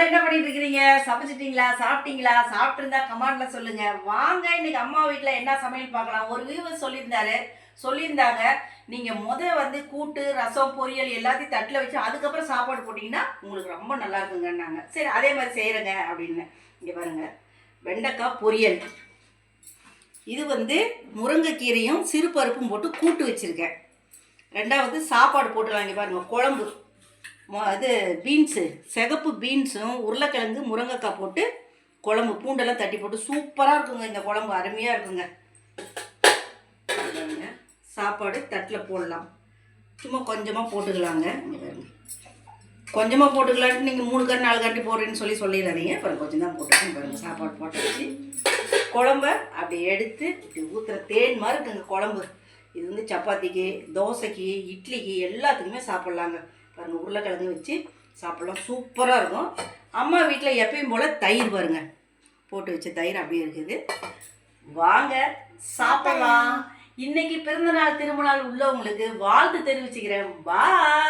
எல்லாரும் என்ன பண்ணிட்டு இருக்கிறீங்க? சமைச்சிட்டீங்களா? சாப்பிட்டீங்களா? சாப்பிட்டுருந்தா கமெண்ட்ல சொல்லுங்க. வாங்க இன்னைக்கு அம்மா வீட்டில் என்ன சமையல் பார்க்கலாம். ஒரு வியூவர் சொல்லியிருந்தாங்க நீங்க வந்து கூட்டு, ரசம், பொரியல் எல்லாத்தையும் தட்டில் வச்சு அதுக்கப்புறம் சாப்பாடு போட்டிங்கன்னா உங்களுக்கு ரொம்ப நல்லா இருக்குங்கன்னாங்க. சரி அதே மாதிரி செய்கிறேங்க அப்படின்னு. இங்கே பாருங்க, வெண்டைக்காய் பொரியல். இது முருங்கைக்கீரையும் சிறு பருப்பும் போட்டு கூட்டு வச்சுருக்கேன். ரெண்டாவது சாப்பாடு போட்டுலாம். இங்கே பாருங்கள், குழம்பு இது பீன்ஸு, சிகப்பு பீன்ஸும் உருளைக்கிழங்கு முருங்கைக்காய் போட்டு குழம்பு, பூண்டெல்லாம் தட்டி போட்டு சூப்பராக இருக்குங்க. இந்த குழம்பு அருமையாக இருக்குங்க. சாப்பாடு தட்டில் போடலாம். சும்மா கொஞ்சமாக போட்டுக்கலாங்க. கொஞ்சமாக போட்டுக்கலான்ட்டு நீங்கள் 3 கரண்டி 4 கரண்டி போடுறேன்னு சொல்லிடாதீங்க. அப்புறம் கொஞ்சம் தான் போட்டுக்கோங்க. பாருங்கள், சாப்பாடு போட்டு வச்சு குழம்ப அப்படி எடுத்து இப்படி ஊற்றுற தேன் மாதிரி இருக்குங்க குழம்பு. இது சப்பாத்திக்கு, தோசைக்கு, இட்லிக்கு எல்லாத்துக்குமே சாப்பிட்லாங்க. பாருங்கள், உருளைக்கிழங்கு வச்சு சாப்பிட்லாம், சூப்பராக இருக்கும். அம்மா வீட்டில் எப்பயும் போல் தயிர் பாருங்க, போட்டு வச்ச தயிர் அப்படியே இருக்குது. வாங்க சாப்பிடலாம். இன்னைக்கு பிறந்தநாள் திருமணநாள் உள்ளவங்களுக்கு வாழ்த்து தெரிவிச்சுக்கிறேன். பாய்.